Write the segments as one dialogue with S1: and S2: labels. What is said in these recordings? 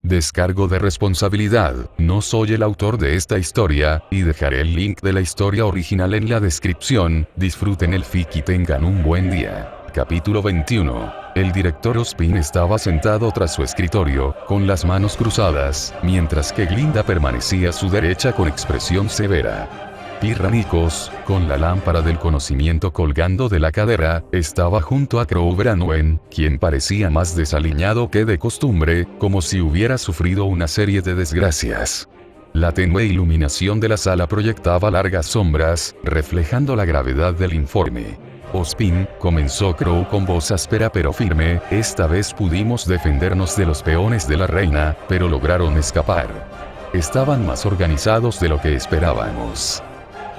S1: Descargo de responsabilidad, no soy el autor de esta historia, y dejaré el link de la historia original en la descripción. Disfruten el fic y tengan un buen día. Capítulo 21. El director Ozpin estaba sentado tras su escritorio, con las manos cruzadas, mientras que Glinda permanecía a su derecha con expresión severa. Pirra Nikos, con la lámpara del conocimiento colgando de la cadera, estaba junto a Crow Branwen, quien parecía más desaliñado que de costumbre, como si hubiera sufrido una serie de desgracias. La tenue iluminación de la sala proyectaba largas sombras, reflejando la gravedad del informe. Ozpin, comenzó Crow con voz áspera pero firme, esta vez pudimos defendernos de los peones de la reina, pero lograron escapar. Estaban más organizados de lo que esperábamos.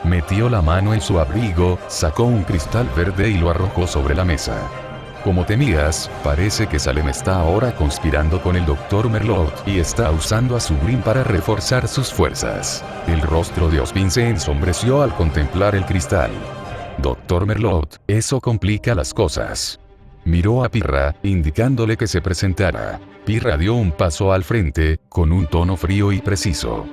S1: Metió la mano en su abrigo, sacó un cristal verde y lo arrojó sobre la mesa. Como temías, parece que Salem está ahora conspirando con el Dr. Merlot y está usando a su Grimm para reforzar sus fuerzas. El rostro de Ozpin se ensombreció al contemplar el cristal. Dr. Merlot, eso complica las cosas. Miró a Pirra, indicándole que se presentara. Pirra dio un paso al frente, con un tono frío y preciso.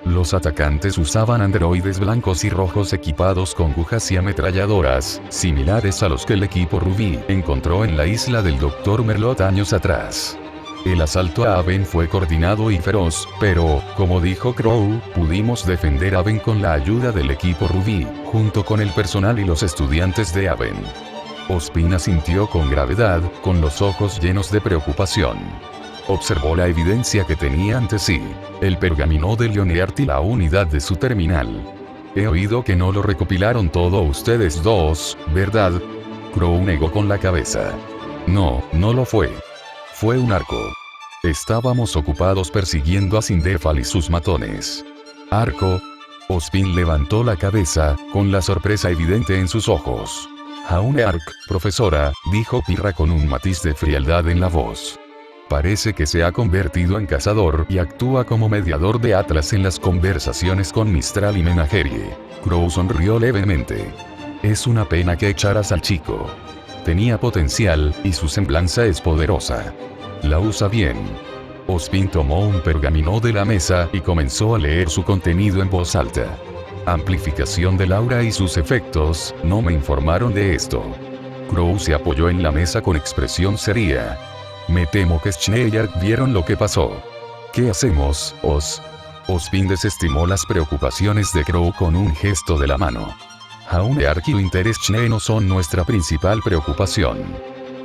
S1: Los atacantes usaban androides blancos y rojos equipados con agujas y ametralladoras, similares a los que el equipo Rubí encontró en la isla del Dr. Merlot años atrás. El asalto a Haven fue coordinado y feroz, pero, como dijo Crow, pudimos defender Haven con la ayuda del equipo Rubí, junto con el personal y los estudiantes de Haven. Ozpin asintió con gravedad, con los ojos llenos de preocupación. Observó la evidencia que tenía ante sí, el pergamino de Leonard y la unidad de su terminal. He oído que no lo recopilaron todo ustedes dos, ¿verdad? Crow negó con la cabeza. No, no lo fue. Fue un arco. Estábamos ocupados persiguiendo a Sindefal y sus matones. ¿Arco? Ozpin levantó la cabeza, con la sorpresa evidente en sus ojos. «Aún Ark, profesora», dijo Pirra con un matiz de frialdad en la voz. Parece que se ha convertido en cazador y actúa como mediador de Atlas en las conversaciones con Mistral y Menagerie. Crow sonrió levemente. Es una pena que echaras al chico. Tenía potencial, y su semblanza es poderosa. La usa bien. Ozpin tomó un pergamino de la mesa y comenzó a leer su contenido en voz alta. Amplificación del aura y sus efectos, no me informaron de esto. Crow se apoyó en la mesa con expresión seria. Me temo que Schneider vieron lo que pasó. ¿Qué hacemos, Oz? Ozpin desestimó las preocupaciones de Crow con un gesto de la mano. Aún Ark y Interés Schnee no son nuestra principal preocupación.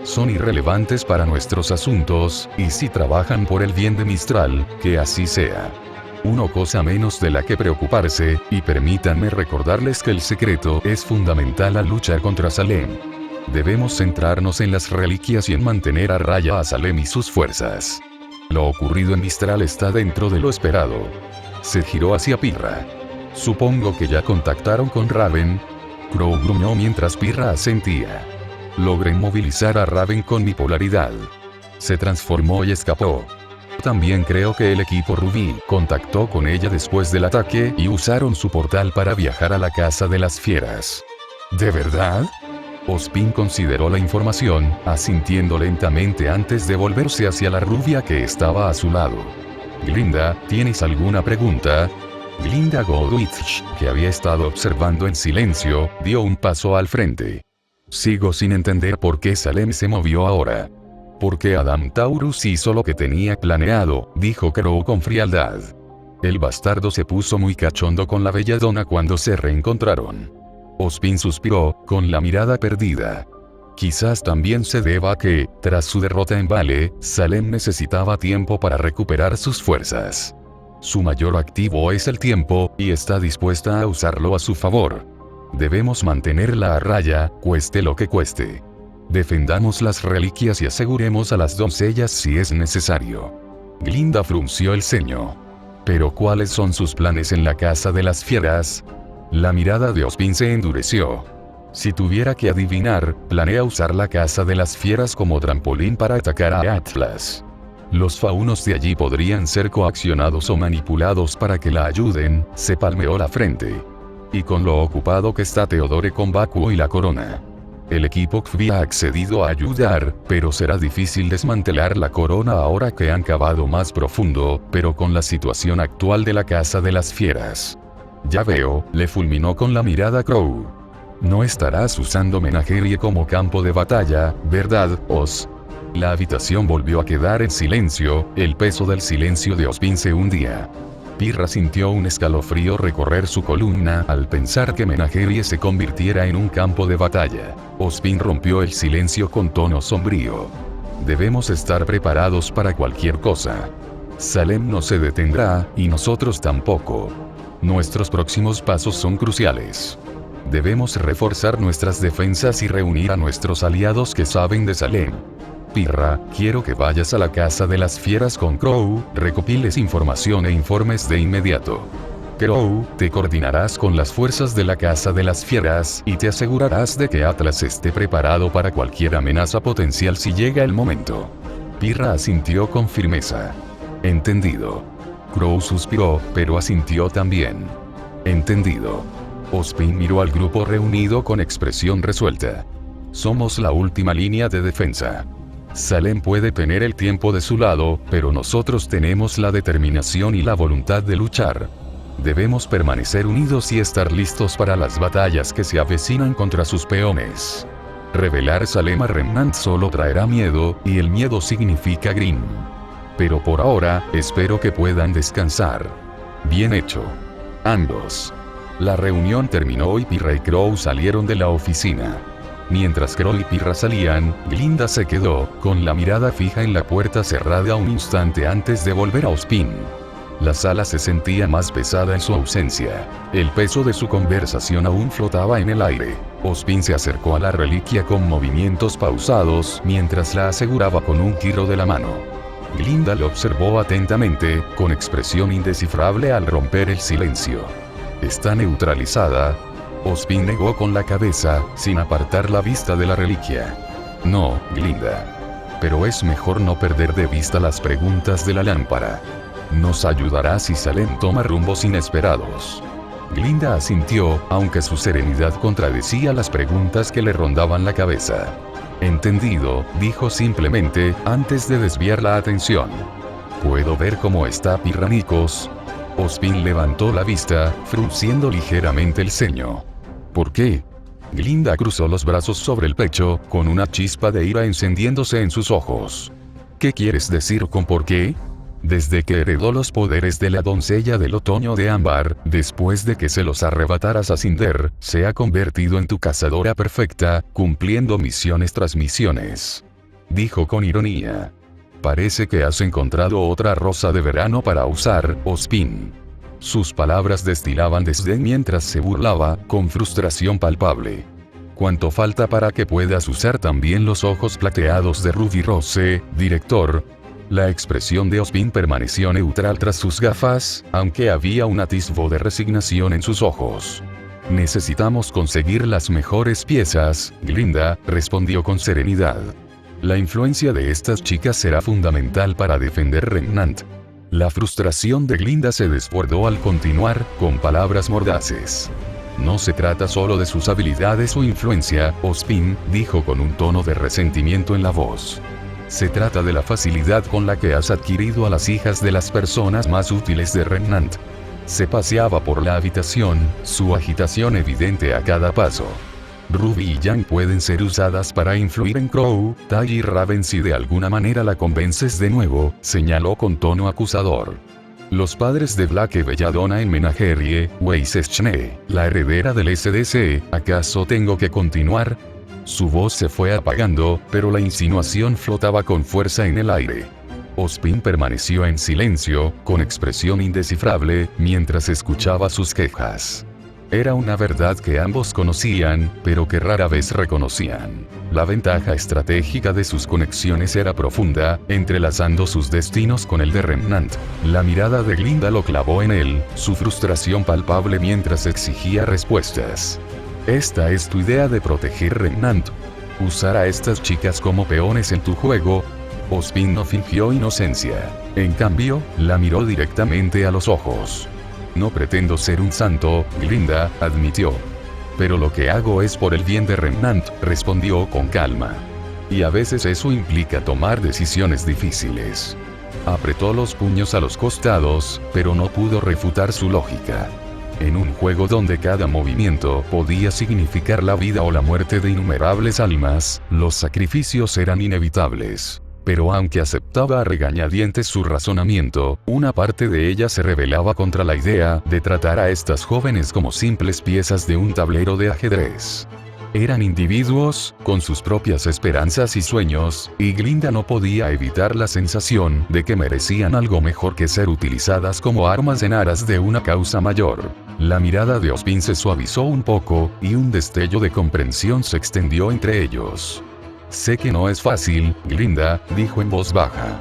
S1: Son irrelevantes para nuestros asuntos, y si trabajan por el bien de Mistral, que así sea. Una cosa menos de la que preocuparse, y permítanme recordarles que el secreto es fundamental al luchar contra Salem. Debemos centrarnos en las reliquias y en mantener a raya a Salem y sus fuerzas. Lo ocurrido en Mistral está dentro de lo esperado. Se giró hacia Pirra. Supongo que ya contactaron con Raven. Crow gruñó mientras Pirra asentía. Logré movilizar a Raven con mi polaridad. Se transformó y escapó. También creo que el equipo Rubí contactó con ella después del ataque y usaron su portal para viajar a la casa de las fieras. ¿De verdad? Ozpin consideró la información, asintiendo lentamente antes de volverse hacia la rubia que estaba a su lado. Glinda, ¿tienes alguna pregunta? Glinda Goldwitch, que había estado observando en silencio, dio un paso al frente. Sigo sin entender por qué Salem se movió ahora. Porque Adam Taurus hizo lo que tenía planeado, dijo Crow con frialdad. El bastardo se puso muy cachondo con la belladona cuando se reencontraron. Ozpin suspiró, con la mirada perdida. Quizás también se deba a que, tras su derrota en Vale, Salem necesitaba tiempo para recuperar sus fuerzas. Su mayor activo es el tiempo, y está dispuesta a usarlo a su favor. Debemos mantenerla a raya, cueste lo que cueste. Defendamos las reliquias y aseguremos a las doncellas si es necesario. Glinda frunció el ceño. ¿Pero cuáles son sus planes en la casa de las fieras? La mirada de Ozpin se endureció. Si tuviera que adivinar, planea usar la casa de las fieras como trampolín para atacar a Atlas. Los faunos de allí podrían ser coaccionados o manipulados para que la ayuden, se palmeó la frente. Y con lo ocupado que está Teodore con Vacuo y la corona. El equipo XP ha accedido a ayudar, pero será difícil desmantelar la corona ahora que han cavado más profundo, pero con la situación actual de la Casa de las Fieras. Ya veo, le fulminó con la mirada Crow. No estarás usando Menagerie como campo de batalla, ¿verdad, Oz? La habitación volvió a quedar en silencio, el peso del silencio de Ozpin se hundía. Pirra sintió un escalofrío recorrer su columna al pensar que Menagerie se convirtiera en un campo de batalla. Ozpin rompió el silencio con tono sombrío. Debemos estar preparados para cualquier cosa. Salem no se detendrá, y nosotros tampoco. Nuestros próximos pasos son cruciales. Debemos reforzar nuestras defensas y reunir a nuestros aliados que saben de Salem. Pirra, quiero que vayas a la Casa de las Fieras con Crow, recopiles información e informes de inmediato. Crow, te coordinarás con las fuerzas de la Casa de las Fieras y te asegurarás de que Atlas esté preparado para cualquier amenaza potencial si llega el momento. Pirra asintió con firmeza. Entendido. Crow suspiró, pero asintió también. Entendido. Ozpin miró al grupo reunido con expresión resuelta. Somos la última línea de defensa. Salem puede tener el tiempo de su lado, pero nosotros tenemos la determinación y la voluntad de luchar. Debemos permanecer unidos y estar listos para las batallas que se avecinan contra sus peones. Revelar Salem a Remnant solo traerá miedo, y el miedo significa Grimm. Pero por ahora, espero que puedan descansar. Bien hecho. Ambos. La reunión terminó y Pirra y Crow salieron de la oficina. Mientras Crow y Pirra salían, Glinda se quedó, con la mirada fija en la puerta cerrada un instante antes de volver a Ozpin. La sala se sentía más pesada en su ausencia. El peso de su conversación aún flotaba en el aire. Ozpin se acercó a la reliquia con movimientos pausados, mientras la aseguraba con un giro de la mano. Glinda lo observó atentamente, con expresión indescifrable al romper el silencio. ¿Está neutralizada? Ozpin negó con la cabeza, sin apartar la vista de la reliquia. No, Glinda. Pero es mejor no perder de vista las preguntas de la lámpara. Nos ayudará si Salem toma rumbos inesperados. Glinda asintió, aunque su serenidad contradecía las preguntas que le rondaban la cabeza. Entendido, dijo simplemente, antes de desviar la atención. ¿Puedo ver cómo está Pirranicos? Ozpin levantó la vista, frunciendo ligeramente el ceño. ¿Por qué? Glinda cruzó los brazos sobre el pecho, con una chispa de ira encendiéndose en sus ojos. ¿Qué quieres decir con por qué? Desde que heredó los poderes de la doncella del otoño de ámbar, después de que se los arrebataras a Cinder, se ha convertido en tu cazadora perfecta, cumpliendo misiones tras misiones. Dijo con ironía. Parece que has encontrado otra rosa de verano para usar, Ozpin. Sus palabras destilaban desdén mientras se burlaba, con frustración palpable. ¿Cuánto falta para que puedas usar también los ojos plateados de Ruby Rose, director? La expresión de Ozpin permaneció neutral tras sus gafas, aunque había un atisbo de resignación en sus ojos. Necesitamos conseguir las mejores piezas, Glinda, respondió con serenidad. La influencia de estas chicas será fundamental para defender Remnant. La frustración de Glinda se desbordó al continuar, con palabras mordaces. No se trata solo de sus habilidades o influencia, Ozpin, dijo con un tono de resentimiento en la voz. Se trata de la facilidad con la que has adquirido a las hijas de las personas más útiles de Remnant. Se paseaba por la habitación, su agitación evidente a cada paso. Ruby y Yang pueden ser usadas para influir en Crow, Tai y Raven si de alguna manera la convences de nuevo, señaló con tono acusador. Los padres de Black y Belladonna en Menagerie, Weiss-Schne, la heredera del SDC, ¿acaso tengo que continuar? Su voz se fue apagando, pero la insinuación flotaba con fuerza en el aire. Ozpin permaneció en silencio, con expresión indescifrable, mientras escuchaba sus quejas. Era una verdad que ambos conocían, pero que rara vez reconocían. La ventaja estratégica de sus conexiones era profunda, entrelazando sus destinos con el de Remnant. La mirada de Glinda lo clavó en él, su frustración palpable mientras exigía respuestas. ¿Esta es tu idea de proteger Remnant? ¿Usar a estas chicas como peones en tu juego? Ozpin no fingió inocencia. En cambio, la miró directamente a los ojos. No pretendo ser un santo, Glinda, admitió. Pero lo que hago es por el bien de Remnant, respondió con calma. Y a veces eso implica tomar decisiones difíciles. Apretó los puños a los costados, pero no pudo refutar su lógica. En un juego donde cada movimiento podía significar la vida o la muerte de innumerables almas, los sacrificios eran inevitables. Pero aunque aceptaba a regañadientes su razonamiento, una parte de ella se rebelaba contra la idea de tratar a estas jóvenes como simples piezas de un tablero de ajedrez. Eran individuos, con sus propias esperanzas y sueños, y Glinda no podía evitar la sensación de que merecían algo mejor que ser utilizadas como armas en aras de una causa mayor. La mirada de Ozpin se suavizó un poco, y un destello de comprensión se extendió entre ellos. Sé que no es fácil, Glinda, dijo en voz baja.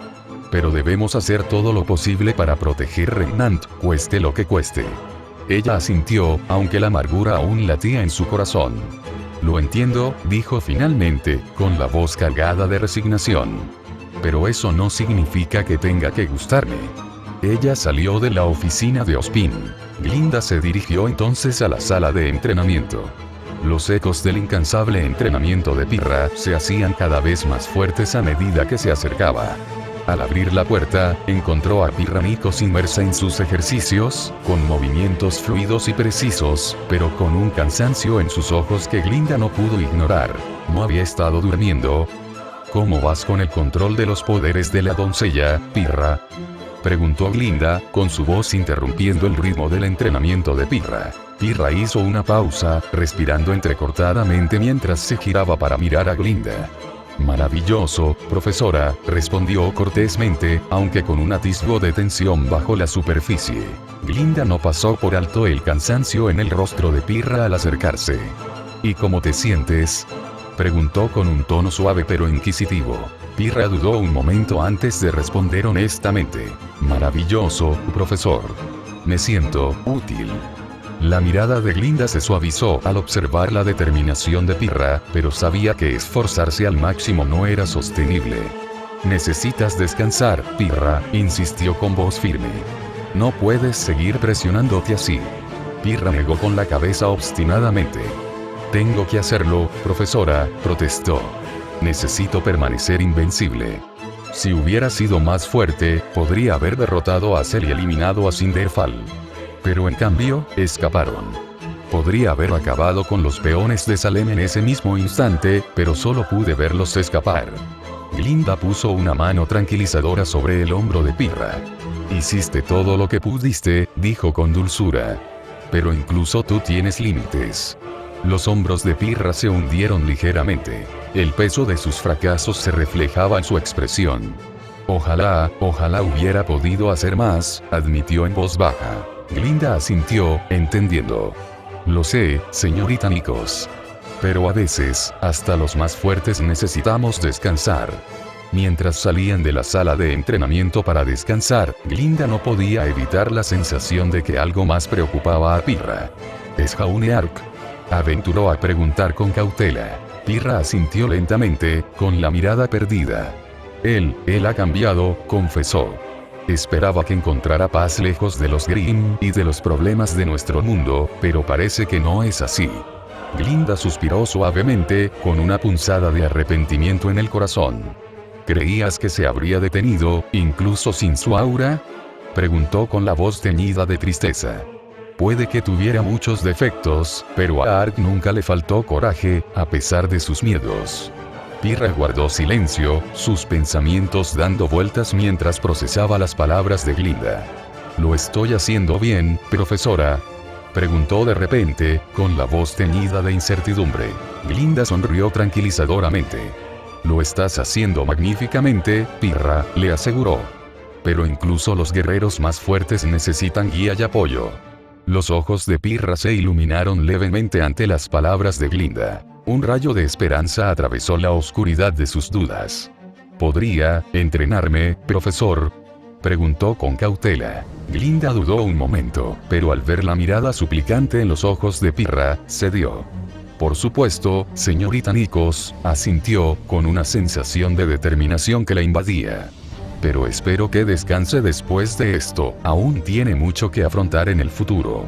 S1: Pero debemos hacer todo lo posible para proteger Remnant, cueste lo que cueste. Ella asintió, aunque la amargura aún latía en su corazón. Lo entiendo, dijo finalmente, con la voz cargada de resignación. Pero eso no significa que tenga que gustarme. Ella salió de la oficina de Ozpin. Glinda se dirigió entonces a la sala de entrenamiento. Los ecos del incansable entrenamiento de Pirra se hacían cada vez más fuertes a medida que se acercaba. Al abrir la puerta, encontró a Pirra Nikos inmersa en sus ejercicios, con movimientos fluidos y precisos, pero con un cansancio en sus ojos que Glinda no pudo ignorar. ¿No había estado durmiendo? ¿Cómo vas con el control de los poderes de la doncella, Pirra?, preguntó Glinda, con su voz interrumpiendo el ritmo del entrenamiento de Pirra. Pirra hizo una pausa, respirando entrecortadamente mientras se giraba para mirar a Glinda. Maravilloso, profesora, respondió cortésmente, aunque con un atisbo de tensión bajo la superficie. Glinda no pasó por alto el cansancio en el rostro de Pirra al acercarse. ¿Y cómo te sientes?, preguntó con un tono suave pero inquisitivo. Pirra dudó un momento antes de responder honestamente. Maravilloso, profesor. Me siento útil. La mirada de Glinda se suavizó al observar la determinación de Pirra, pero sabía que esforzarse al máximo no era sostenible. Necesitas descansar, Pirra, insistió con voz firme. No puedes seguir presionándote así. Pirra negó con la cabeza obstinadamente. Tengo que hacerlo, profesora, protestó. Necesito permanecer invencible. Si hubiera sido más fuerte, podría haber derrotado a Cell y eliminado a Cinderfall. Pero en cambio, escaparon. Podría haber acabado con los peones de Salem en ese mismo instante, pero solo pude verlos escapar. Glinda puso una mano tranquilizadora sobre el hombro de Pirra. Hiciste todo lo que pudiste, dijo con dulzura. Pero incluso tú tienes límites. Los hombros de Pirra se hundieron ligeramente. El peso de sus fracasos se reflejaba en su expresión. Ojalá hubiera podido hacer más, admitió en voz baja. Glinda asintió, entendiendo. Lo sé, señorita Nikos. Pero a veces, hasta los más fuertes necesitamos descansar. Mientras salían de la sala de entrenamiento para descansar, Glinda no podía evitar la sensación de que algo más preocupaba a Pirra. ¿Es Jauneark?, aventuró a preguntar con cautela. Pirra asintió lentamente, con la mirada perdida. Él ha cambiado, confesó. Esperaba que encontrara paz lejos de los Grimm y de los problemas de nuestro mundo, pero parece que no es así. Glinda suspiró suavemente, con una punzada de arrepentimiento en el corazón. ¿Creías que se habría detenido, incluso sin su aura?, preguntó con la voz teñida de tristeza. Puede que tuviera muchos defectos, pero a Ark nunca le faltó coraje, a pesar de sus miedos. Pirra guardó silencio, sus pensamientos dando vueltas mientras procesaba las palabras de Glinda. ¿Lo estoy haciendo bien, profesora?, preguntó de repente, con la voz teñida de incertidumbre. Glinda sonrió tranquilizadoramente. Lo estás haciendo magníficamente, Pirra, le aseguró. Pero incluso los guerreros más fuertes necesitan guía y apoyo. Los ojos de Pirra se iluminaron levemente ante las palabras de Glinda. Un rayo de esperanza atravesó la oscuridad de sus dudas. ¿Podría entrenarme, profesor?, preguntó con cautela. Glinda dudó un momento, pero al ver la mirada suplicante en los ojos de Pirra, cedió. Por supuesto, señorita Nikos, asintió, con una sensación de determinación que la invadía. Pero espero que descanse después de esto, aún tiene mucho que afrontar en el futuro.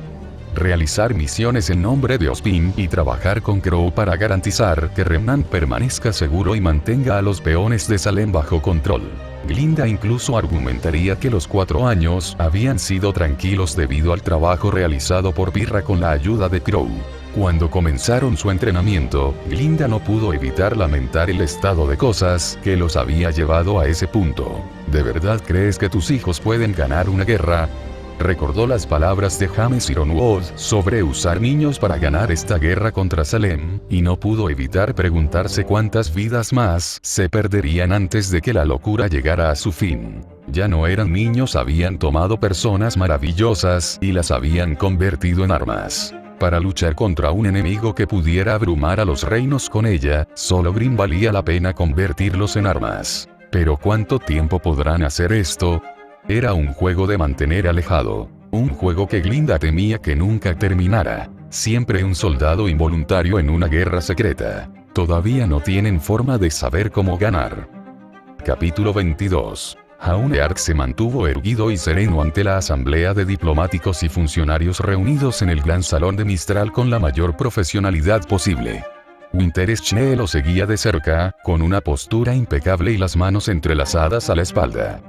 S1: realizar misiones en nombre de Ozpin y trabajar con Crow para garantizar que Remnant permanezca seguro y mantenga a los peones de Salem bajo control. Glinda incluso argumentaría que los 4 años habían sido tranquilos debido al trabajo realizado por Pirra con la ayuda de Crow. Cuando comenzaron su entrenamiento, Glinda no pudo evitar lamentar el estado de cosas que los había llevado a ese punto. ¿De verdad crees que tus hijos pueden ganar una guerra? Recordó las palabras de James Ironwood sobre usar niños para ganar esta guerra contra Salem, y no pudo evitar preguntarse cuántas vidas más se perderían antes de que la locura llegara a su fin. Ya no eran niños, habían tomado personas maravillosas y las habían convertido en armas. Para luchar contra un enemigo que pudiera abrumar a los reinos con ella, solo Grimm valía la pena convertirlos en armas. Pero ¿cuánto tiempo podrán hacer esto? Era un juego de mantener alejado. Un juego que Glinda temía que nunca terminara. Siempre un soldado involuntario en una guerra secreta. Todavía no tienen forma de saber cómo ganar. Capítulo 22. Jaune Arc se mantuvo erguido y sereno ante la asamblea de diplomáticos y funcionarios reunidos en el gran salón de Mistral con la mayor profesionalidad posible. Winterschnee lo seguía de cerca, con una postura impecable y las manos entrelazadas a la espalda.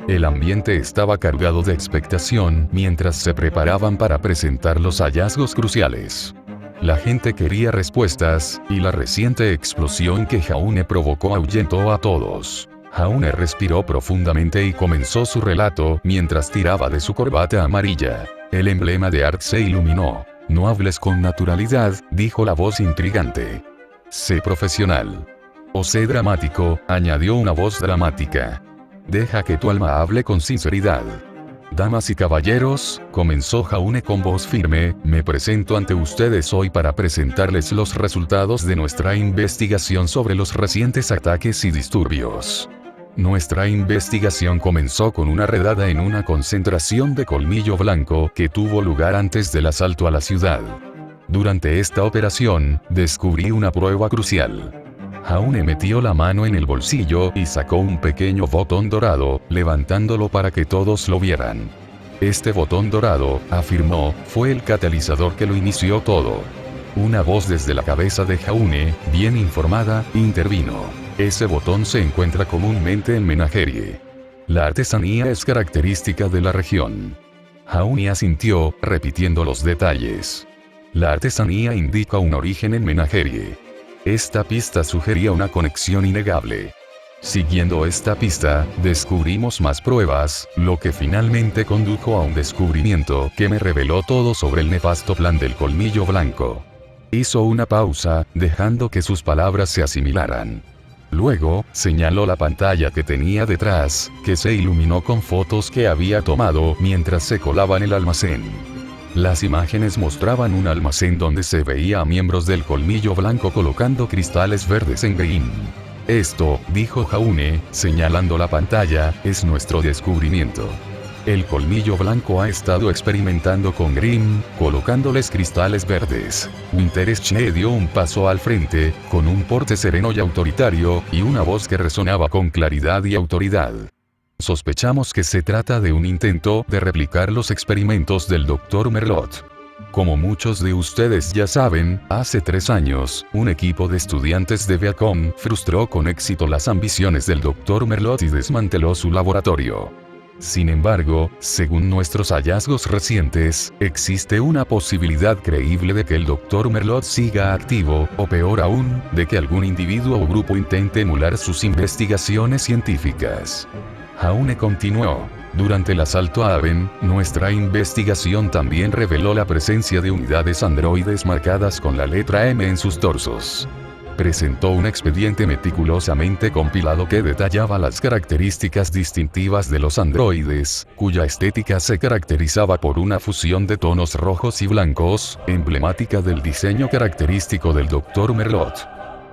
S1: El ambiente estaba cargado de expectación mientras se preparaban para presentar los hallazgos cruciales. La gente quería respuestas, y la reciente explosión que Jaune provocó ahuyentó a todos. Jaune respiró profundamente y comenzó su relato mientras tiraba de su corbata amarilla. El emblema de Arc se iluminó. No hables con naturalidad, dijo la voz intrigante. Sé profesional. O sé dramático, añadió una voz dramática. Deja que tu alma hable con sinceridad. Damas y caballeros, comenzó Jaune con voz firme, me presento ante ustedes hoy para presentarles los resultados de nuestra investigación sobre los recientes ataques y disturbios. Nuestra investigación comenzó con una redada en una concentración de colmillo blanco que tuvo lugar antes del asalto a la ciudad. Durante esta operación, descubrí una prueba crucial. Jaune metió la mano en el bolsillo y sacó un pequeño botón dorado, levantándolo para que todos lo vieran. Este botón dorado, afirmó, fue el catalizador que lo inició todo. Una voz desde la cabeza de Jaune, bien informada, intervino. Ese botón se encuentra comúnmente en Menagerie. La artesanía es característica de la región. Jaune asintió, repitiendo los detalles. La artesanía indica un origen en Menagerie. Esta pista sugería una conexión innegable. Siguiendo esta pista, descubrimos más pruebas, lo que finalmente condujo a un descubrimiento que me reveló todo sobre el nefasto plan del colmillo blanco. Hizo una pausa, dejando que sus palabras se asimilaran. Luego, señaló la pantalla que tenía detrás, que se iluminó con fotos que había tomado mientras se colaba en el almacén. Las imágenes mostraban un almacén donde se veía a miembros del colmillo blanco colocando cristales verdes en Grimm. Esto, dijo Jaune, señalando la pantalla, es nuestro descubrimiento. El colmillo blanco ha estado experimentando con Grimm, colocándoles cristales verdes. Winterschnee dio un paso al frente, con un porte sereno y autoritario, y una voz que resonaba con claridad y autoridad. Sospechamos que se trata de un intento de replicar los experimentos del Dr. Merlot. Como muchos de ustedes ya saben, hace 3 años, un equipo de estudiantes de Viacom frustró con éxito las ambiciones del Dr. Merlot y desmanteló su laboratorio. Sin embargo, según nuestros hallazgos recientes, existe una posibilidad creíble de que el Dr. Merlot siga activo, o peor aún, de que algún individuo o grupo intente emular sus investigaciones científicas. Jaune continuó. Durante el asalto a Haven, nuestra investigación también reveló la presencia de unidades androides marcadas con la letra M en sus torsos. Presentó un expediente meticulosamente compilado que detallaba las características distintivas de los androides, cuya estética se caracterizaba por una fusión de tonos rojos y blancos, emblemática del diseño característico del Dr. Merlot.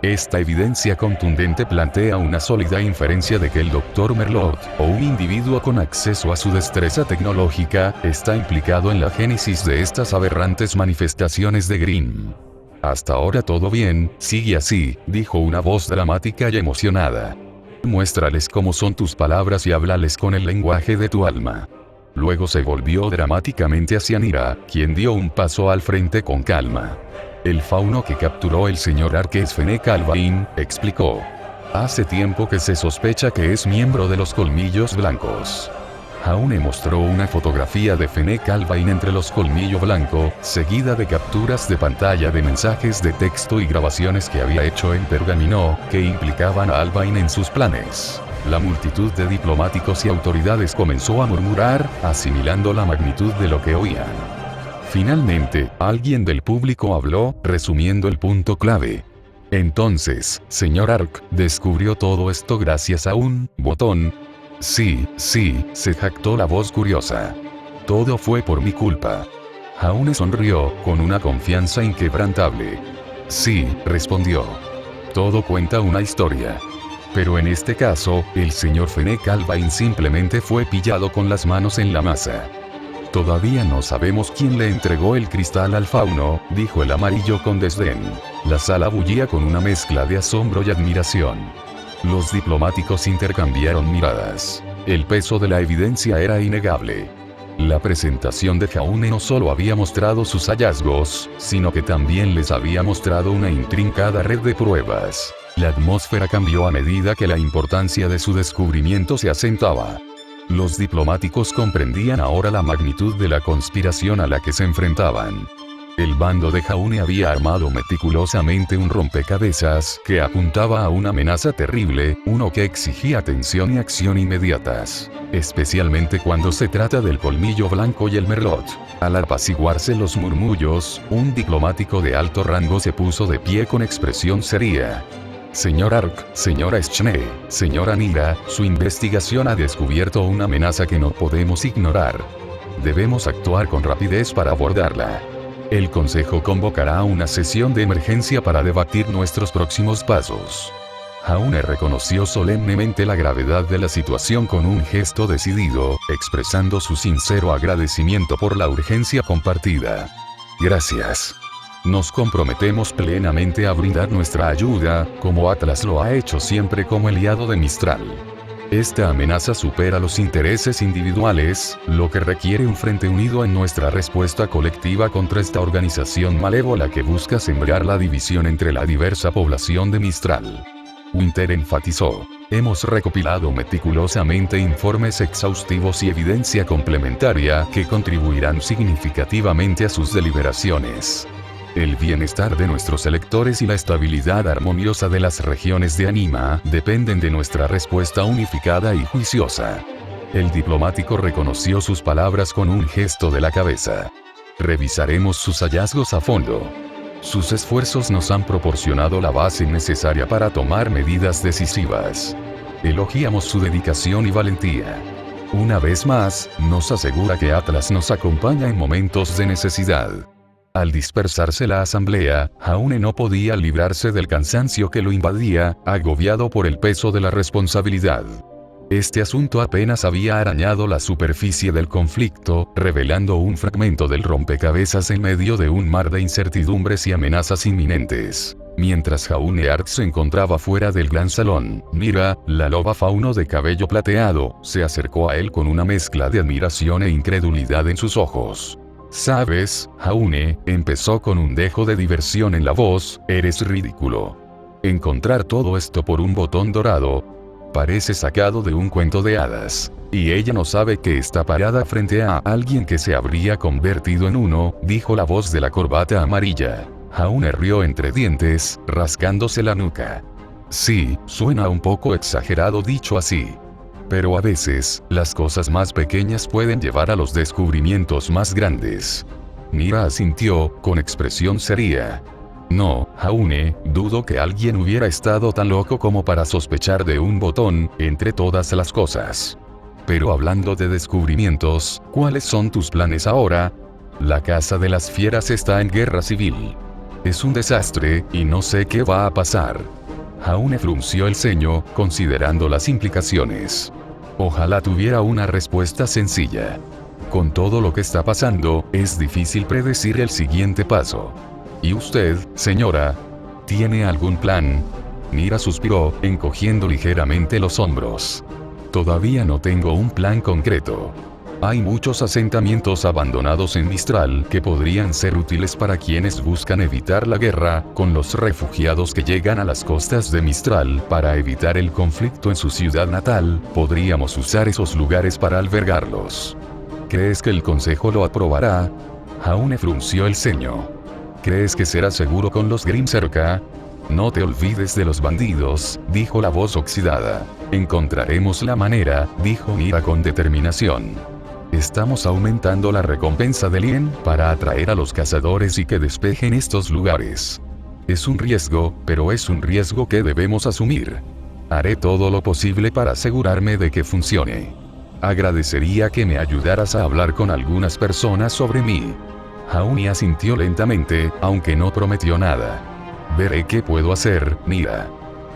S1: Esta evidencia contundente plantea una sólida inferencia de que el Dr. Merlot, o un individuo con acceso a su destreza tecnológica, está implicado en la génesis de estas aberrantes manifestaciones de Grimm. Hasta ahora todo bien, sigue así, dijo una voz dramática y emocionada. Muéstrales cómo son tus palabras y háblales con el lenguaje de tu alma. luego se volvió dramáticamente hacia Nira, quien dio un paso al frente con calma. El fauno que capturó el señor Ark es Fennec Albain, explicó. Hace tiempo que se sospecha que es miembro de los Colmillos Blancos. Jaune mostró una fotografía de Fennec Albain entre los Colmillo Blanco, seguida de capturas de pantalla de mensajes de texto y grabaciones que había hecho en pergamino, que implicaban a Albain en sus planes. La multitud de diplomáticos y autoridades comenzó a murmurar, asimilando la magnitud de lo que oían. Finalmente, alguien del público habló, resumiendo el punto clave. Entonces, señor Ark, descubrió todo esto gracias a un botón. Sí, se jactó la voz curiosa. Todo fue por mi culpa. Jaune sonrió, con una confianza inquebrantable. Sí, respondió. Todo cuenta una historia. Pero en este caso, el señor Fennec Albain simplemente fue pillado con las manos en la masa. Todavía no sabemos quién le entregó el cristal al fauno, dijo el amarillo con desdén. La sala bullía con una mezcla de asombro y admiración. Los diplomáticos intercambiaron miradas. El peso de la evidencia era innegable. La presentación de Jaune no solo había mostrado sus hallazgos, sino que también les había mostrado una intrincada red de pruebas. La atmósfera cambió a medida que la importancia de su descubrimiento se asentaba. Los diplomáticos comprendían ahora la magnitud de la conspiración a la que se enfrentaban. El bando de Jaune había armado meticulosamente un rompecabezas que apuntaba a una amenaza terrible, uno que exigía atención y acción inmediatas. Especialmente cuando se trata del Colmillo Blanco y el Merlot. Al apaciguarse los murmullos, un diplomático de alto rango se puso de pie con expresión seria. Señor Ark, señora Schnee, señora Nira, su investigación ha descubierto una amenaza que no podemos ignorar. Debemos actuar con rapidez para abordarla. El Consejo convocará una sesión de emergencia para debatir nuestros próximos pasos. Jaune reconoció solemnemente la gravedad de la situación con un gesto decidido, expresando su sincero agradecimiento por la urgencia compartida. Gracias. Nos comprometemos plenamente a brindar nuestra ayuda, como Atlas lo ha hecho siempre como aliado de Mistral. Esta amenaza supera los intereses individuales, lo que requiere un frente unido en nuestra respuesta colectiva contra esta organización malévola que busca sembrar la división entre la diversa población de Mistral. Winter enfatizó. Hemos recopilado meticulosamente informes exhaustivos y evidencia complementaria que contribuirán significativamente a sus deliberaciones. El bienestar de nuestros electores y la estabilidad armoniosa de las regiones de Anima dependen de nuestra respuesta unificada y juiciosa. El diplomático reconoció sus palabras con un gesto de la cabeza. Revisaremos sus hallazgos a fondo. Sus esfuerzos nos han proporcionado la base necesaria para tomar medidas decisivas. Elogiamos su dedicación y valentía. Una vez más, nos asegura que Atlas nos acompaña en momentos de necesidad. Al dispersarse la asamblea, Jaune no podía librarse del cansancio que lo invadía, agobiado por el peso de la responsabilidad. Este asunto apenas había arañado la superficie del conflicto, revelando un fragmento del rompecabezas en medio de un mar de incertidumbres y amenazas inminentes. Mientras Jaune Ark se encontraba fuera del gran salón, Nira, la loba fauno de cabello plateado, se acercó a él con una mezcla de admiración e incredulidad en sus ojos. Sabes, Jaune, empezó con un dejo de diversión en la voz, eres ridículo. Encontrar todo esto por un botón dorado. Parece sacado de un cuento de hadas. Y ella no sabe que está parada frente a alguien que se habría convertido en uno, dijo la voz de la corbata amarilla. Jaune rió entre dientes, rascándose la nuca. Sí, suena un poco exagerado dicho así. Pero a veces, las cosas más pequeñas pueden llevar a los descubrimientos más grandes. Nira asintió, con expresión seria. No, Jaune, dudo que alguien hubiera estado tan loco como para sospechar de un botón, entre todas las cosas. Pero hablando de descubrimientos, ¿cuáles son tus planes ahora? La Casa de las Fieras está en guerra civil. Es un desastre, y no sé qué va a pasar. Jaune frunció el ceño, considerando las implicaciones. Ojalá tuviera una respuesta sencilla. Con todo lo que está pasando, es difícil predecir el siguiente paso. ¿Y usted, señora? ¿Tiene algún plan? Nira suspiró, encogiendo ligeramente los hombros. Todavía no tengo un plan concreto. Hay muchos asentamientos abandonados en Mistral que podrían ser útiles para quienes buscan evitar la guerra con los refugiados que llegan a las costas de Mistral para evitar el conflicto en su ciudad natal. Podríamos usar esos lugares para albergarlos. ¿Crees que el consejo lo aprobará? Jaune frunció el ceño. ¿Crees que será seguro con los Grimm cerca? No te olvides de los bandidos, dijo la voz oxidada. Encontraremos la manera, dijo Mira con determinación. Estamos aumentando la recompensa de Lien para atraer a los cazadores y que despejen estos lugares. Es un riesgo, pero es un riesgo que debemos asumir. Haré todo lo posible para asegurarme de que funcione. Agradecería que me ayudaras a hablar con algunas personas sobre mí. Jaune asintió lentamente, aunque no prometió nada. Veré qué puedo hacer, Mira.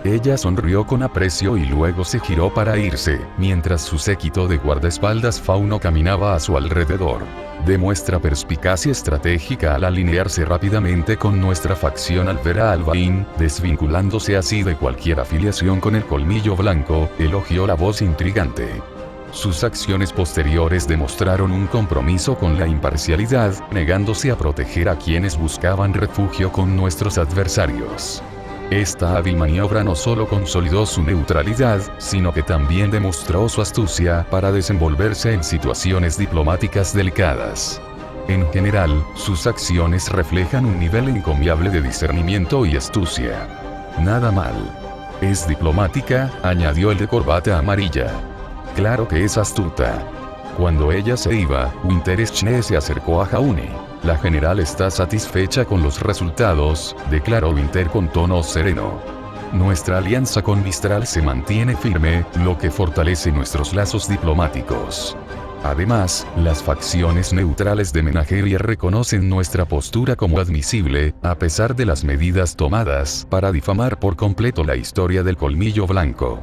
S1: Ella sonrió con aprecio y luego se giró para irse, mientras su séquito de guardaespaldas fauno caminaba a su alrededor. Demuestra perspicacia estratégica al alinearse rápidamente con nuestra facción al ver a Alvain, desvinculándose así de cualquier afiliación con el colmillo blanco, elogió la voz intrigante. Sus acciones posteriores demostraron un compromiso con la imparcialidad, negándose a proteger a quienes buscaban refugio con nuestros adversarios. Esta hábil maniobra no solo consolidó su neutralidad, sino que también demostró su astucia para desenvolverse en situaciones diplomáticas delicadas. En general, sus acciones reflejan un nivel encomiable de discernimiento y astucia. Nada mal. Es diplomática, añadió el de corbata amarilla. Claro que es astuta. Cuando ella se iba, Winterschne se acercó a Jaune. La general está satisfecha con los resultados, declaró Winter con tono sereno. Nuestra alianza con Mistral se mantiene firme, lo que fortalece nuestros lazos diplomáticos. Además, las facciones neutrales de Menagerie reconocen nuestra postura como admisible, a pesar de las medidas tomadas para difamar por completo la historia del colmillo blanco.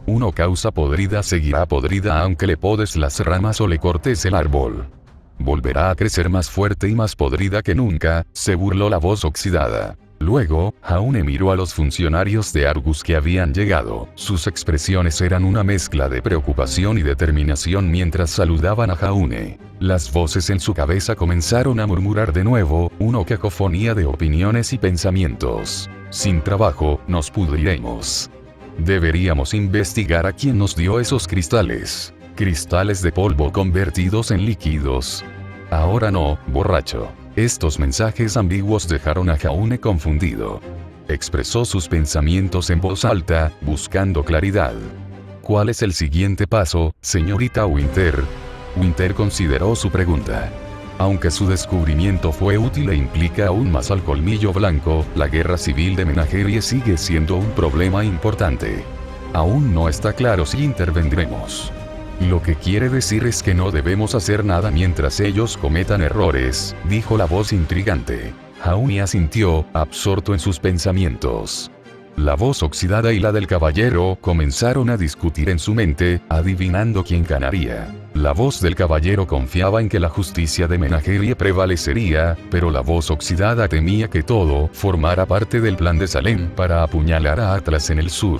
S1: Una causa podrida seguirá podrida aunque le podes las ramas o le cortes el árbol. Volverá a crecer más fuerte y más podrida que nunca, se burló la voz oxidada. Luego, Jaune miró a los funcionarios de Argus que habían llegado. Sus expresiones eran una mezcla de preocupación y determinación mientras saludaban a Jaune. Las voces en su cabeza comenzaron a murmurar de nuevo, una cacofonía de opiniones y pensamientos. Sin trabajo, nos pudriremos. Deberíamos investigar a quién nos dio esos cristales. Cristales de polvo convertidos en líquidos. Ahora no, borracho. Estos mensajes ambiguos dejaron a Jaune confundido. Expresó sus pensamientos en voz alta, buscando claridad. ¿Cuál es el siguiente paso, señorita Winter? Winter consideró su pregunta. Aunque su descubrimiento fue útil e implica aún más al colmillo blanco, la guerra civil de Menagerie sigue siendo un problema importante. Aún no está claro si intervendremos. Lo que quiere decir es que no debemos hacer nada mientras ellos cometan errores, dijo la voz intrigante. Jaune asintió, absorto en sus pensamientos. La voz oxidada y la del caballero comenzaron a discutir en su mente, adivinando quién ganaría. La voz del caballero confiaba en que la justicia de Menagerie prevalecería, pero la voz oxidada temía que todo formara parte del plan de Salem para apuñalar a Atlas en el sur.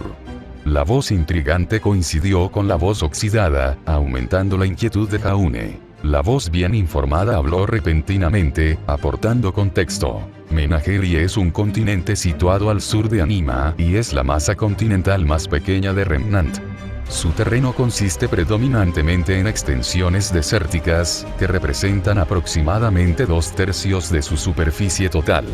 S1: La voz intrigante coincidió con la voz oxidada, aumentando la inquietud de Jaune. La voz bien informada habló repentinamente, aportando contexto. Menagerie es un continente situado al sur de Anima, y es la masa continental más pequeña de Remnant. Su terreno consiste predominantemente en extensiones desérticas, que representan aproximadamente 2/3 de su superficie total.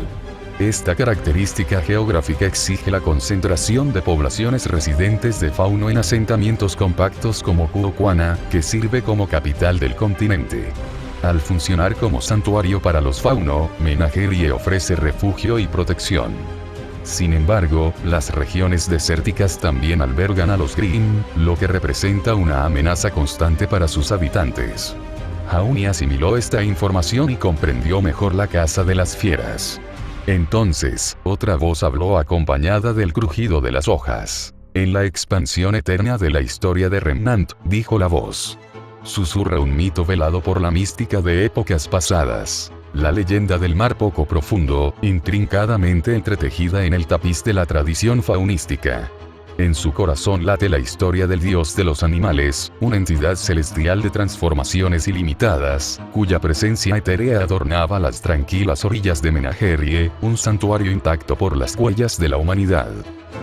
S1: Esta característica geográfica exige la concentración de poblaciones residentes de fauno en asentamientos compactos como Kuokwana, que sirve como capital del continente. Al funcionar como santuario para los fauno, Menagerie ofrece refugio y protección. Sin embargo, las regiones desérticas también albergan a los Grimm, lo que representa una amenaza constante para sus habitantes. Jaune asimiló esta información y comprendió mejor la caza de las fieras. Entonces, otra voz habló acompañada del crujido de las hojas. En la expansión eterna de la historia de Remnant, dijo la voz. Susurra un mito velado por la mística de épocas pasadas. La leyenda del mar poco profundo, intrincadamente entretejida en el tapiz de la tradición faunística. En su corazón late la historia del dios de los animales, una entidad celestial de transformaciones ilimitadas, cuya presencia etérea adornaba las tranquilas orillas de Menagerie, un santuario intacto por las huellas de la humanidad.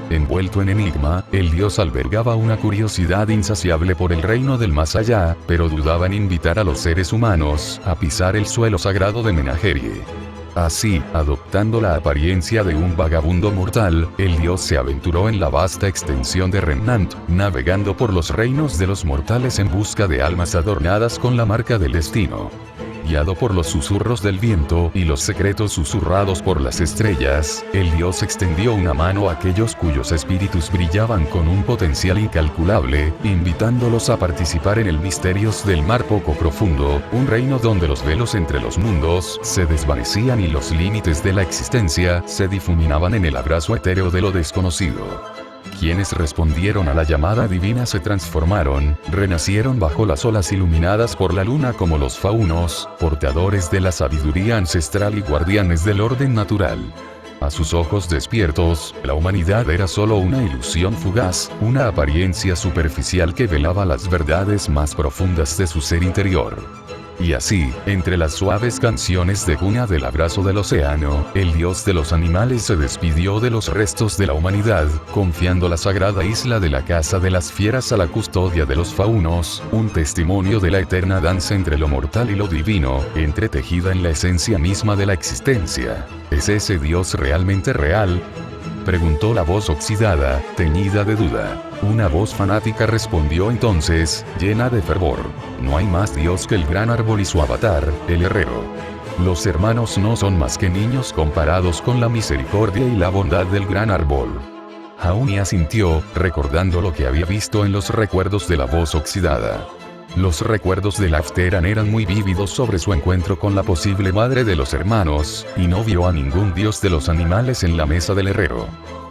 S1: Envuelto en enigma, el dios albergaba una curiosidad insaciable por el reino del más allá, pero dudaba en invitar a los seres humanos a pisar el suelo sagrado de Menagerie. Así, adoptando la apariencia de un vagabundo mortal, el dios se aventuró en la vasta extensión de Remnant, navegando por los reinos de los mortales en busca de almas adornadas con la marca del destino. Guiado por los susurros del viento y los secretos susurrados por las estrellas, el dios extendió una mano a aquellos cuyos espíritus brillaban con un potencial incalculable, invitándolos a participar en el misterios del mar poco profundo, un reino donde los velos entre los mundos se desvanecían y los límites de la existencia se difuminaban en el abrazo etéreo de lo desconocido. Quienes respondieron a la llamada divina se transformaron, renacieron bajo las olas iluminadas por la luna como los faunos, portadores de la sabiduría ancestral y guardianes del orden natural. A sus ojos despiertos, la humanidad era solo una ilusión fugaz, una apariencia superficial que velaba las verdades más profundas de su ser interior. Y así, entre las suaves canciones de cuna del abrazo del océano, el dios de los animales se despidió de los restos de la humanidad, confiando la sagrada isla de la casa de las fieras a la custodia de los faunos, un testimonio de la eterna danza entre lo mortal y lo divino, entretejida en la esencia misma de la existencia. ¿Es ese dios realmente real?, preguntó la voz oxidada, teñida de duda. Una voz fanática respondió entonces, llena de fervor: no hay más dios que el gran árbol y su avatar, el herrero. Los hermanos no son más que niños comparados con la misericordia y la bondad del gran árbol. Jauni asintió, recordando lo que había visto en los recuerdos de la voz oxidada. Los recuerdos de Lafteran eran muy vívidos sobre su encuentro con la posible madre de los hermanos, y no vio a ningún dios de los animales en la mesa del herrero.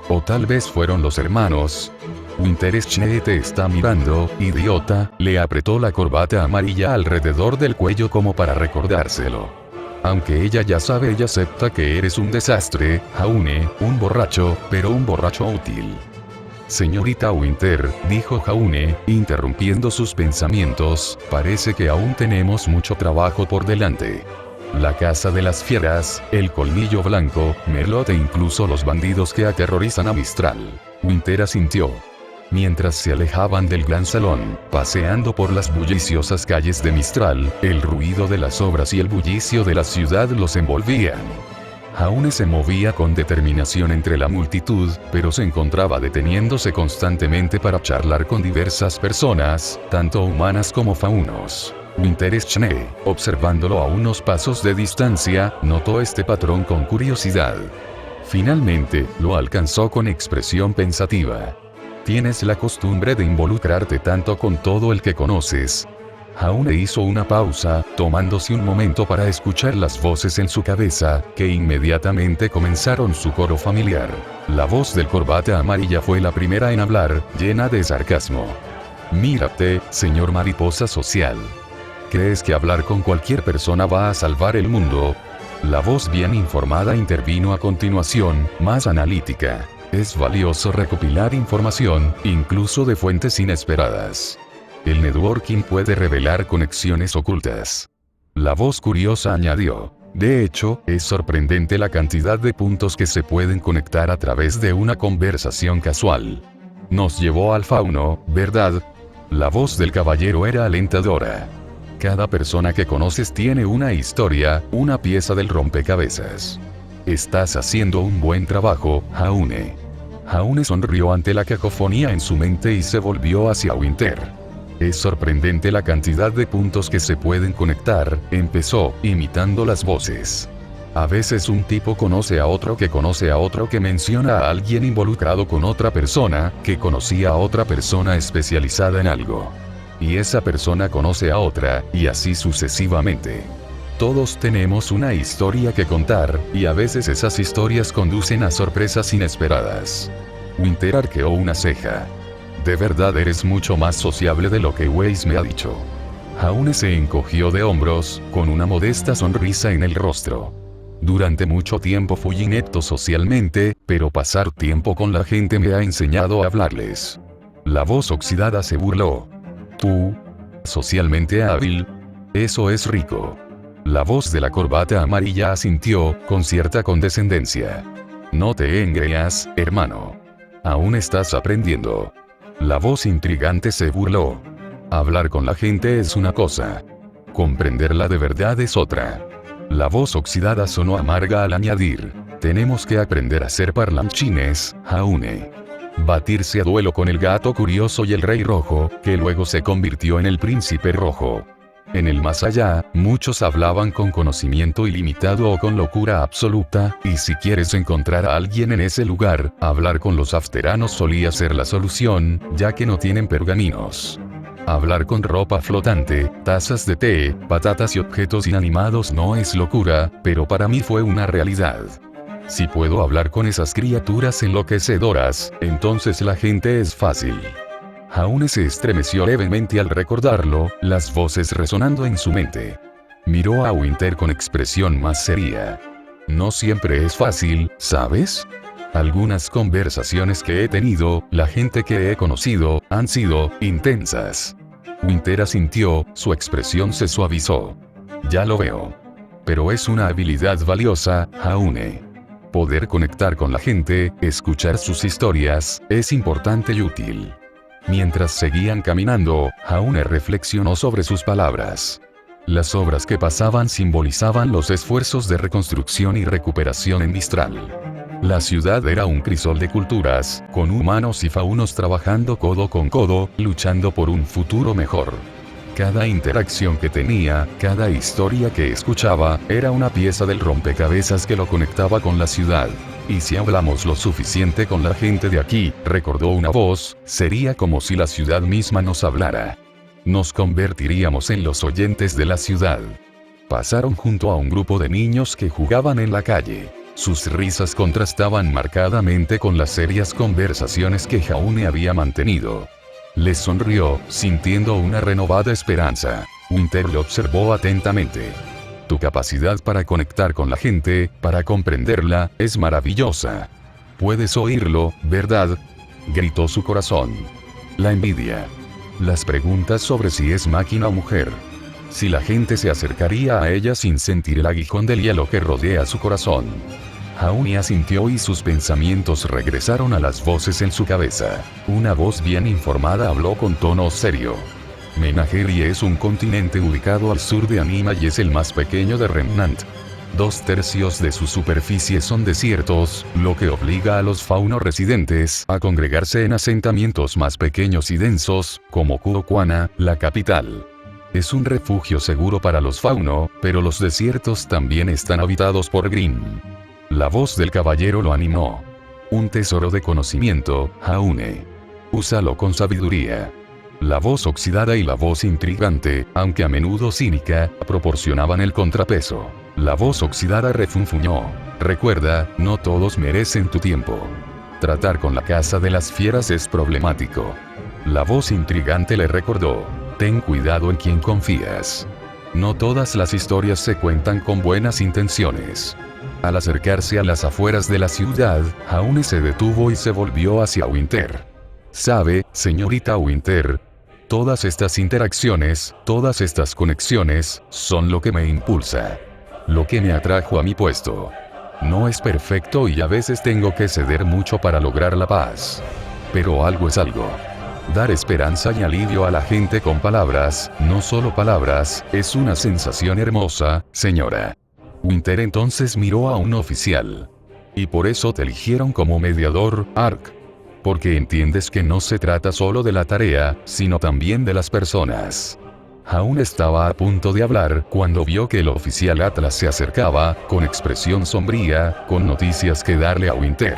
S1: O tal vez fueron los hermanos. Winterschnee te está mirando, idiota, le apretó la corbata amarilla alrededor del cuello como para recordárselo. Aunque ella ya sabe y acepta que eres un desastre, Jaune, un borracho, pero un borracho útil. Señorita Winter, dijo Jaune, interrumpiendo sus pensamientos, parece que aún tenemos mucho trabajo por delante. La casa de las fieras, el colmillo blanco, Merlot e incluso los bandidos que aterrorizan a Mistral. Winter asintió. Mientras se alejaban del gran salón, paseando por las bulliciosas calles de Mistral, el ruido de las obras y el bullicio de la ciudad los envolvían. Jaune se movía con determinación entre la multitud, pero se encontraba deteniéndose constantemente para charlar con diversas personas, tanto humanas como faunos. Winterschnee, observándolo a unos pasos de distancia, notó este patrón con curiosidad. Finalmente, lo alcanzó con expresión pensativa. Tienes la costumbre de involucrarte tanto con todo el que conoces. Jaune hizo una pausa, tomándose un momento para escuchar las voces en su cabeza, que inmediatamente comenzaron su coro familiar. La voz del corbata amarilla fue la primera en hablar, llena de sarcasmo. Mírate, señor mariposa social. ¿Crees que hablar con cualquier persona va a salvar el mundo? La voz bien informada intervino a continuación, más analítica. Es valioso recopilar información, incluso de fuentes inesperadas. El networking puede revelar conexiones ocultas. La voz curiosa añadió. De hecho, es sorprendente la cantidad de puntos que se pueden conectar a través de una conversación casual. Nos llevó al fauno, ¿verdad? La voz del caballero era alentadora. Cada persona que conoces tiene una historia, una pieza del rompecabezas. Estás haciendo un buen trabajo, Jaune. Jaune sonrió ante la cacofonía en su mente y se volvió hacia Winter. Es sorprendente la cantidad de puntos que se pueden conectar, empezó, imitando las voces. A veces un tipo conoce a otro que menciona a alguien involucrado con otra persona, que conocía a otra persona especializada en algo. Y esa persona conoce a otra, y así sucesivamente. Todos tenemos una historia que contar, y a veces esas historias conducen a sorpresas inesperadas. Winter arqueó una ceja. De verdad eres mucho más sociable de lo que Weiss me ha dicho. Jaune se encogió de hombros, con una modesta sonrisa en el rostro. Durante mucho tiempo fui inepto socialmente, pero pasar tiempo con la gente me ha enseñado a hablarles. La voz oxidada se burló. ¿Tú? ¿Socialmente hábil? Eso es rico. La voz de la corbata amarilla asintió, con cierta condescendencia. No te engreas, hermano. Aún estás aprendiendo. La voz intrigante se burló. Hablar con la gente es una cosa. Comprenderla de verdad es otra. La voz oxidada sonó amarga al añadir. Tenemos que aprender a ser parlanchines, Jaune. Batirse a duelo con el gato curioso y el rey rojo, que luego se convirtió en el príncipe rojo. En el más allá, muchos hablaban con conocimiento ilimitado o con locura absoluta, y si quieres encontrar a alguien en ese lugar, hablar con los afteranos solía ser la solución, ya que no tienen pergaminos. Hablar con ropa flotante, tazas de té, patatas y objetos inanimados no es locura, pero para mí fue una realidad. Si puedo hablar con esas criaturas enloquecedoras, entonces la gente es fácil. Jaune se estremeció levemente al recordarlo, las voces resonando en su mente. Miró a Winter con expresión más seria. No siempre es fácil, ¿sabes? Algunas conversaciones que he tenido, la gente que he conocido, han sido intensas. Winter asintió, su expresión se suavizó. Ya lo veo. Pero es una habilidad valiosa, Jaune. Poder conectar con la gente, escuchar sus historias, es importante y útil. Mientras seguían caminando, Jaune reflexionó sobre sus palabras. Las obras que pasaban simbolizaban los esfuerzos de reconstrucción y recuperación en Mistral. La ciudad era un crisol de culturas, con humanos y faunos trabajando codo con codo, luchando por un futuro mejor. Cada interacción que tenía, cada historia que escuchaba, era una pieza del rompecabezas que lo conectaba con la ciudad. Y si hablamos lo suficiente con la gente de aquí, recordó una voz, sería como si la ciudad misma nos hablara. Nos convertiríamos en los oyentes de la ciudad. Pasaron junto a un grupo de niños que jugaban en la calle. Sus risas contrastaban marcadamente con las serias conversaciones que Jaune había mantenido. Les sonrió, sintiendo una renovada esperanza. Winter lo observó atentamente. Tu capacidad para conectar con la gente, para comprenderla, es maravillosa. Puedes oírlo, ¿verdad? Gritó su corazón. La envidia. Las preguntas sobre si es máquina o mujer. Si la gente se acercaría a ella sin sentir el aguijón del hielo que rodea su corazón. Jaune asintió y sus pensamientos regresaron a las voces en su cabeza. Una voz bien informada habló con tono serio. Menagerie es un continente ubicado al sur de Anima y es el más pequeño de Remnant. 2/3 de su superficie son desiertos, lo que obliga a los faunos residentes a congregarse en asentamientos más pequeños y densos, como Kuokwana, la capital. Es un refugio seguro para los fauno, pero los desiertos también están habitados por Grimm. La voz del caballero lo animó. Un tesoro de conocimiento, Jaune. Úsalo con sabiduría. La voz oxidada y la voz intrigante, aunque a menudo cínica, proporcionaban el contrapeso. La voz oxidada refunfuñó. Recuerda, no todos merecen tu tiempo. Tratar con la casa de las fieras es problemático. La voz intrigante le recordó. Ten cuidado en quien confías. No todas las historias se cuentan con buenas intenciones. Al acercarse a las afueras de la ciudad, Jaune se detuvo y se volvió hacia Winter. ¿Sabe, señorita Winter? Todas estas interacciones, todas estas conexiones, son lo que me impulsa. Lo que me atrajo a mi puesto. No es perfecto y a veces tengo que ceder mucho para lograr la paz. Pero algo es algo. Dar esperanza y alivio a la gente con palabras, no solo palabras, es una sensación hermosa, señora. Winter entonces miró a un oficial. Y por eso te eligieron como mediador, Ark. Porque entiendes que no se trata solo de la tarea, sino también de las personas. Jaune estaba a punto de hablar cuando vio que el oficial Atlas se acercaba, con expresión sombría, con noticias que darle a Winter.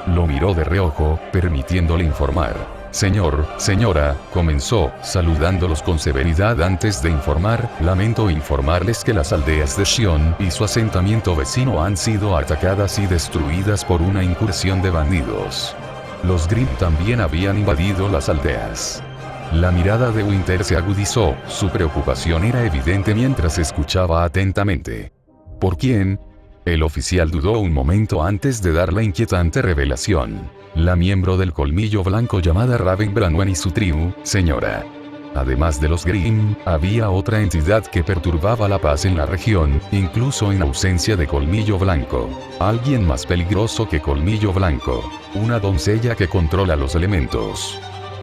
S1: Lo miró de reojo, permitiéndole informar. Señor, señora, comenzó, saludándolos con severidad antes de informar, lamento informarles que las aldeas de Shion y su asentamiento vecino han sido atacadas y destruidas por una incursión de bandidos. Los Grimm también habían invadido las aldeas. La mirada de Winter se agudizó, su preocupación era evidente mientras escuchaba atentamente. ¿Por quién? El oficial dudó un momento antes de dar la inquietante revelación. La miembro del Colmillo Blanco llamada Raven Branwen y su tribu, señora. Además de los Grimm, había otra entidad que perturbaba la paz en la región, incluso en ausencia de Colmillo Blanco. Alguien más peligroso que Colmillo Blanco. Una doncella que controla los elementos.